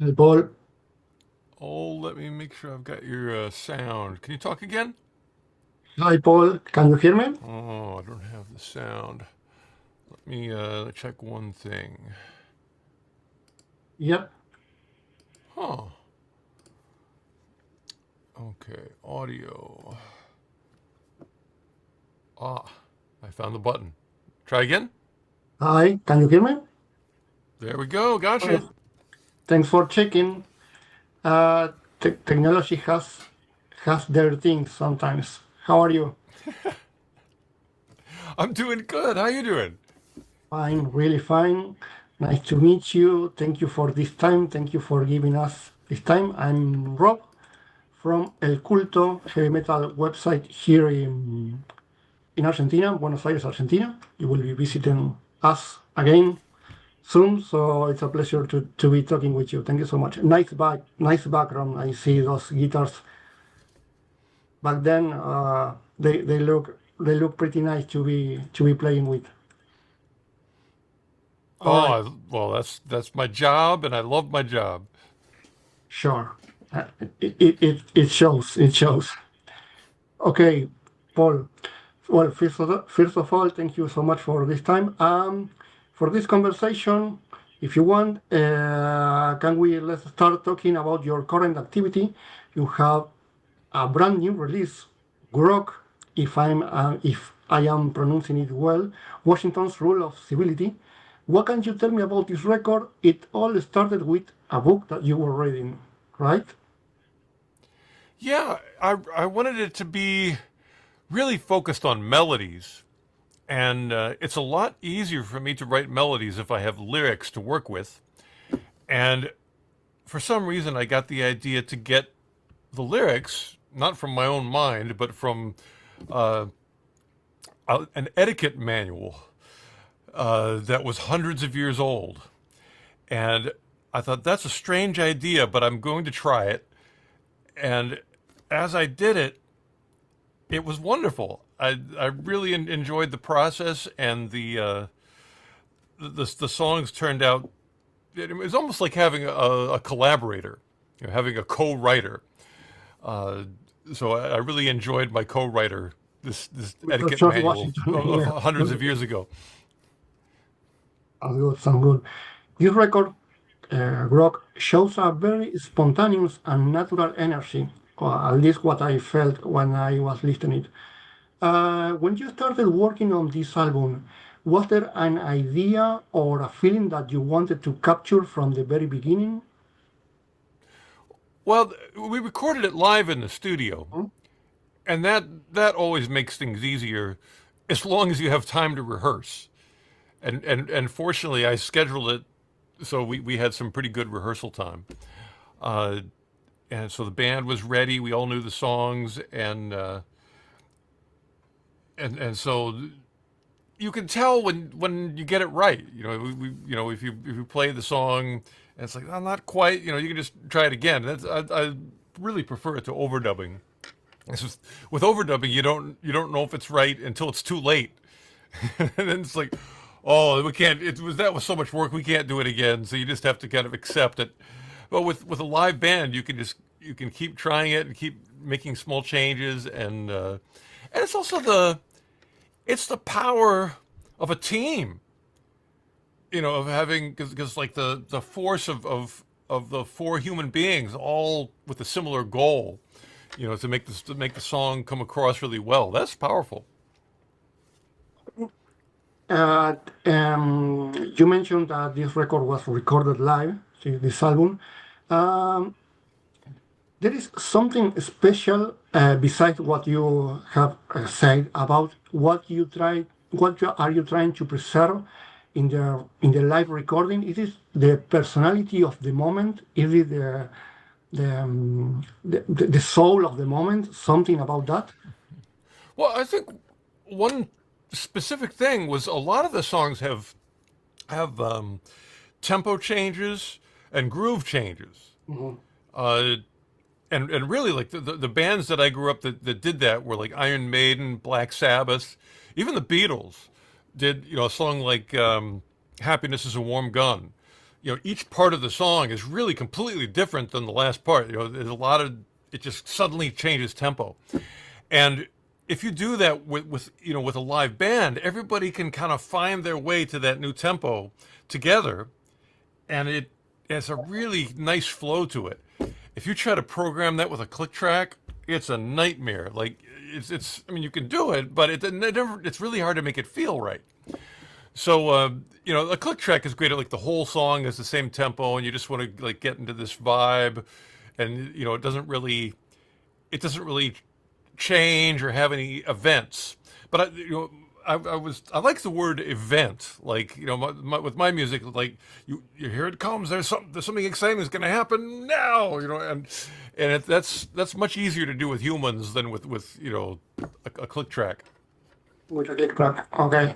Hey, Paul. Oh, let me make sure I've got your sound. Can you talk again? Hi, Paul. Can you hear me? Oh, I don't have the sound. Let me check one thing. Yep. Huh. Okay, audio. Ah, I found the button. Try again. Hi, can you hear me? There we go. Gotcha. Oh, thanks for checking. Technology has their things sometimes. How are you? I'm doing good. How you doing? Fine, really fine. Nice to meet you. Thank you for this time. Thank you for giving us this time. I'm Rob from El Culto heavy metal website here in Argentina, Buenos Aires, Argentina. You will be visiting us again soon. So it's a pleasure to be talking with you. Thank you so much. Nice background. I see those guitars back then. They look pretty nice to be playing with. All Oh, right, well, that's my job, and I love my job. sure. It shows. It shows. Okay, Paul. Well, first of all, thank you so much for this time. For this conversation, if you want, let's start talking about your current activity. You have a brand new release, Grok, if I am pronouncing it well, Washington's Rule of Civility. What can you tell me about this record? It all started with a book that you were reading, right? Yeah, I wanted it to be really focused on melodies, and it's a lot easier for me to write melodies if I have lyrics to work with. And for some reason, I got the idea to get the lyrics not from my own mind, but from uh, an etiquette manual that was hundreds of years old. And I thought that's a strange idea, but I'm going to try it. And as I did it, it was wonderful. I really enjoyed the process, and the songs turned out. It was almost like having a collaborator, having a co-writer. Uh, so I really enjoyed my co-writer, this With etiquette George manual Washington. Yeah, of hundreds of years ago. sounds good. Sounds good. This record rock shows a very spontaneous and natural energy, or at least what I felt when I was listening. When you started working on this album, was there an idea or a feeling that you wanted to capture from the very beginning? Well, we recorded it live in the studio, Hmm? and that always makes things easier, as long as you have time to rehearse. And fortunately, I scheduled it so we had some pretty good rehearsal time. Uh, and so the band was ready. We all knew the songs, and so you can tell when you get it right. If you play the song and it's like, I'm not quite. You can just try it again. I really prefer it to overdubbing. It's just, with overdubbing, you don't know if it's right until it's too late, and then it's like, oh, we can't. That was so much work. We can't do it again. So you just have to kind of accept it. But with a live band, you can keep trying it and keep making small changes, and it's also the power of a team. Of having, because like the force of the four human beings all with a similar goal. To make the song come across really well. That's powerful. Uh, you mentioned that this record was recorded live, see, this album. Um, There is something special besides what you have said about are you trying to preserve in the live recording? Is it the personality of the moment? Is it the soul of the moment? Something about that? Well, I think one specific thing was a lot of the songs have tempo changes and groove changes. Mhm. Uh, and really, like the bands that I grew up that did that were like Iron Maiden, Black Sabbath, even the Beatles did a song like "Happiness Is a Warm Gun." each part of the song is really completely different than the last part. There's a lot of it just suddenly changes tempo, and if you do that with a live band, everybody can kind of find their way to that new tempo together, and it has a really nice flow to it. If you try to program that with a click track, it's a nightmare. Like it's I mean, you can do it, but it's really hard to make it feel right. So a click track is great. Like the whole song is the same tempo, and you just want to like get into this vibe, and it doesn't really change or have any events. But I like the word event. Like with my music, like here it comes. There's something exciting that's going to happen now. That's much easier to do with humans than with a click track. With a click track. Okay.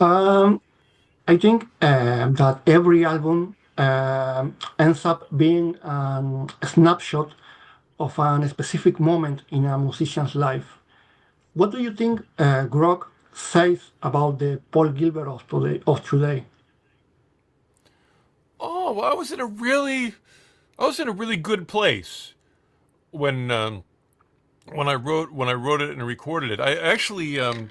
Um, I think that every album ends up being a snapshot of a specific moment in a musician's life. What do you think Grok says about the Paul Gilbert of today? Oh, well, I was in a really good place when when I wrote it and recorded it. I actually I'm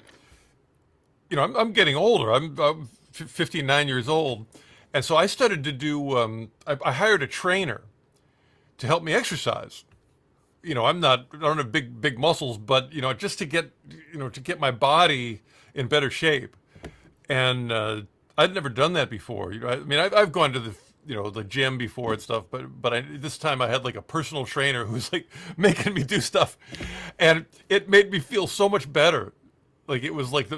getting older. I'm 59 years old, and so I started to do. I hired a trainer to help me exercise. I don't have big muscles, but just to get my body in better shape. And I'd never done that before. I mean, I've gone to the gym before and stuff, but this time I had like a personal trainer who's like making me do stuff, and it made me feel so much better. Like it was like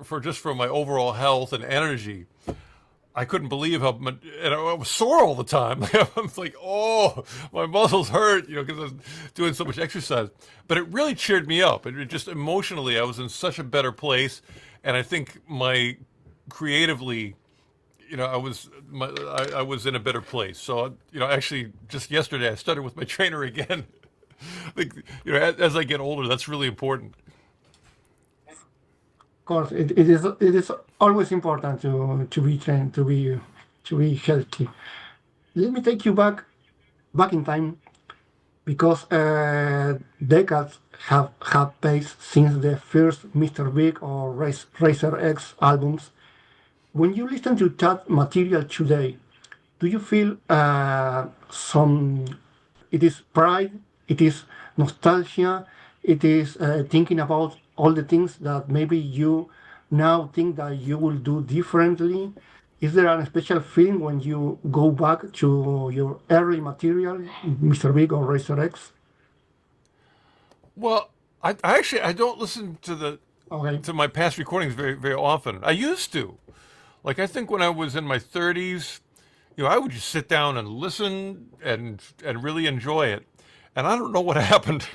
for just for my overall health and energy. I couldn't believe how much, and I was sore all the time. I was like, oh, my muscles hurt, because I was doing so much exercise. But it really cheered me up. It just emotionally, I was in such a better place, and I think creatively, I was in a better place. So, actually, just yesterday, I started with my trainer again. Like, as I get older, that's really important. Of course, it is always important to be trained to be healthy. Let me take you back in time because decades have passed since the first Mr. Big or Racer X albums. When you listen to that material today, do you feel some? It is pride. It is nostalgia. It is thinking about all the things that maybe you now think that you will do differently. Is there a special feeling when you go back to your early material, Mr. Big or Racer X? Well, I don't listen to the Okay. to my past recordings very very often. I used to. Like I think when I was in my 30s, I would just sit down and listen and really enjoy it. And I don't know what happened,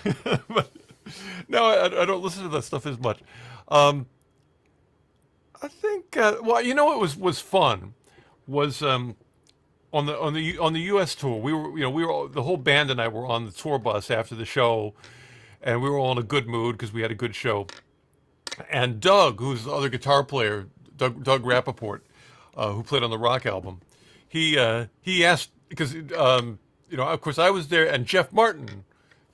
but now I don't listen to that stuff as much. Um, I think well, what was fun was on the U.S. tour. The whole band and I were on the tour bus after the show, and we were all in a good mood because we had a good show. And Doug, who's the other guitar player, Doug Rappaport, who played on the Rock album, he asked because of course I was there, and Jeff Martin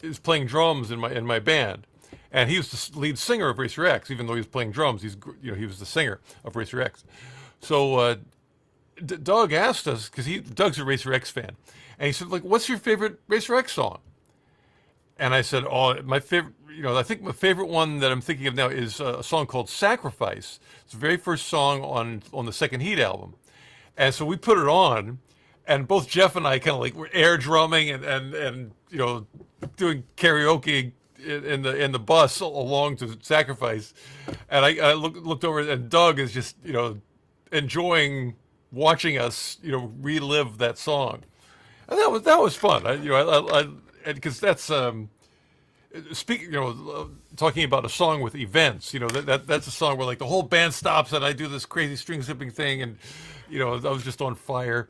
is playing drums in my band, and he was the lead singer of Racer X. Even though he was playing drums, he was the singer of Racer X. So Doug asked us because Doug's a Racer X fan, and he said, like, "What's your favorite Racer X song?" And I said, "Oh, my favorite. I think my favorite one that I'm thinking of now is a song called Sacrifice. It's the very first song on the Second Heat album." And so we put it on, and both Jeff and I kind of like were air drumming and doing karaoke in the bus along to Sacrifice. And I looked over, and Doug is just enjoying watching us relive that song. And that was fun. Because that's speaking, talking about a song with events, that's a song where like the whole band stops and I do this crazy string zipping thing, and I was just on fire.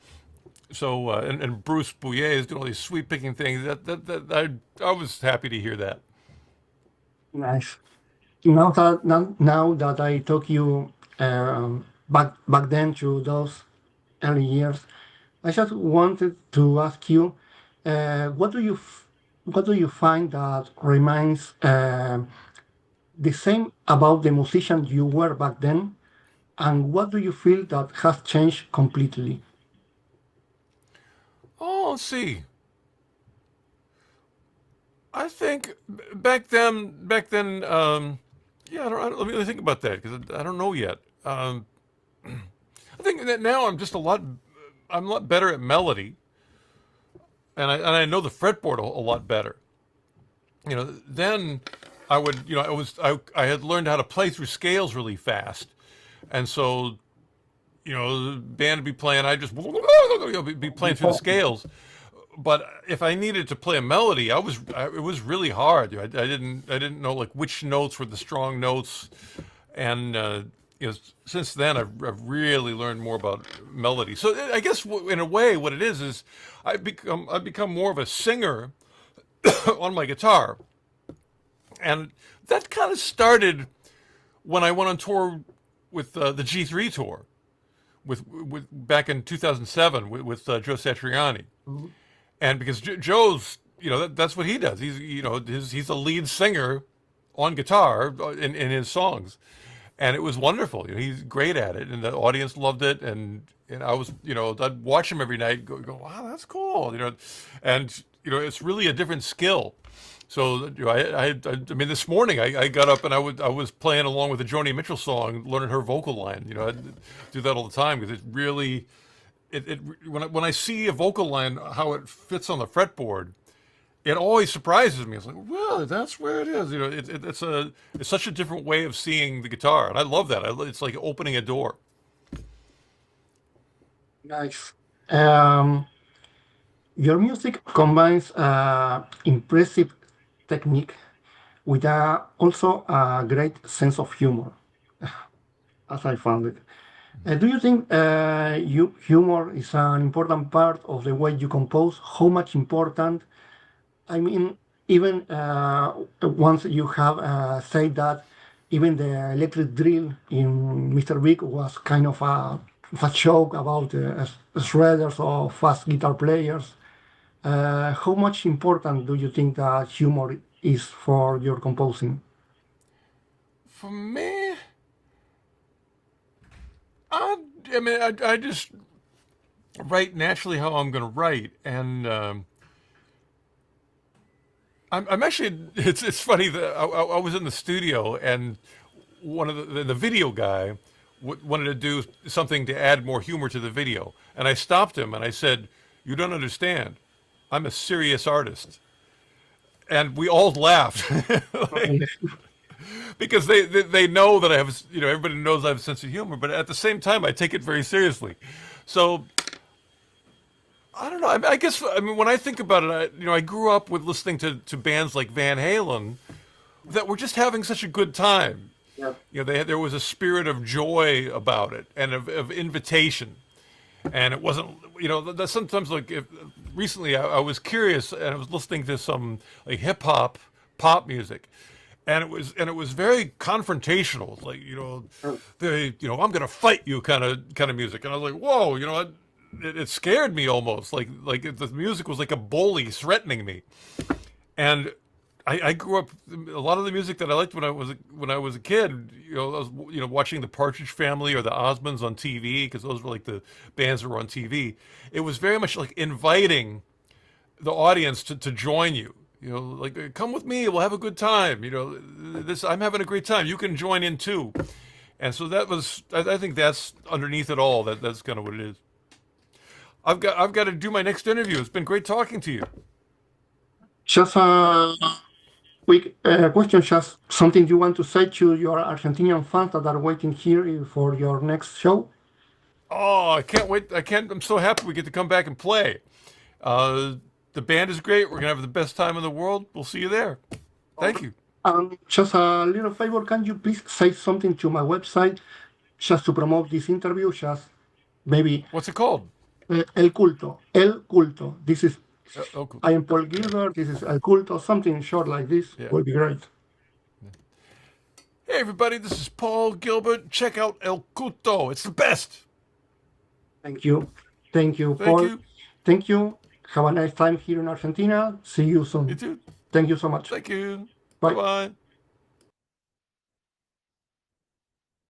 So and Bruce Bouillet is doing all these sweep picking things. I was happy to hear that. Nice. Now that I took you back then to those early years, I just wanted to ask you, what do what do you find that remains the same about the musician you were back then, and what do you feel that has changed completely? Oh, let's see. I think back then, yeah. Let me think about that because I don't know yet. I think that now I'm a lot better at melody, and I know the fretboard a lot better. Then I had learned how to play through scales really fast, and so the band would be playing, I just be playing through the scales. But if I needed to play a melody, it was really hard. I didn't know like which notes were the strong notes, and since then I've really learned more about melody. So I guess in a way, what it is I've become more of a singer on my guitar, and that kind of started when I went on tour with the G3 tour with back in 2007 with Joe Satriani. Mhm. And because Joe's, that's what he does. He's a lead singer on guitar in his songs, and it was wonderful. He's great at it, and the audience loved it. And I was, I'd watch him every night. Go, wow, that's cool. And it's really a different skill. So I mean, this morning I got up and I was playing along with the Joni Mitchell song, learning her vocal line. I do that all the time because it really it when I see a vocal line how it fits on the fretboard, it always surprises me. It's like, well, that's where it is. It's such a different way of seeing the guitar, and I love that. It's like opening a door. Nice. Your music combines impressive technique with also a great sense of humor, as I found it. Do you think humor is an important part of the way you compose? How much important? I mean, even once you have said that even the electric drill in Mr. Big was kind of a joke about shredders or fast guitar players. How much important do you think that humor is for your composing? For me, I, I mean, I just write naturally how I'm going to write, and I'm actually. It's funny that I was in the studio and one of the video guy wanted to do something to add more humor to the video, and I stopped him and I said, "You don't understand. I'm a serious artist," and we all laughed. Okay. Because they know that I have, everybody knows I have a sense of humor, but at the same time I take it very seriously. So I don't know. I guess I mean when I think about it, I grew up with listening to bands like Van Halen that were just having such a good time. Yeah. There was a spirit of joy about it and of invitation, and it wasn't. That sometimes like recently I was curious and I was listening to some like hip hop pop music, and it was very confrontational. It's like I'm gonna fight you kind of music, and I was like, whoa, it scared me almost like the music was like a bully threatening me. And I grew up a lot of the music that I liked when I was a kid. I was watching the Partridge Family or the Osmonds on TV because those were like the bands that were on TV. It was very much like inviting the audience to join you. Like come with me, we'll have a good time. This I'm having a great time. You can join in too. And so that was I think that's underneath it all. That's kind of what it is. I've got to do my next interview. It's been great talking to you. Just a quick question, just something you want to say to your Argentinian fans that are waiting here for your next show? Oh, I can't wait. I'm so happy we get to come back and play. Uh, the band is great. We're gonna have the best time in the world. We'll see you there. Thank you. Just a little favor, can you please say something to my website just to promote this interview? Just maybe What's it called? El Culto. El Culto. This is, Oh, cool. I am Paul Gilbert. This is El Culto. Something short like this Yeah. will be great. Hey, everybody. This is Paul Gilbert. Check out El Culto. It's the best. Thank you. Thank you, Thank Paul. you. Thank you. Have a nice time here in Argentina. See you You soon. too. Thank you so much. Thank you. Bye Bye. bye.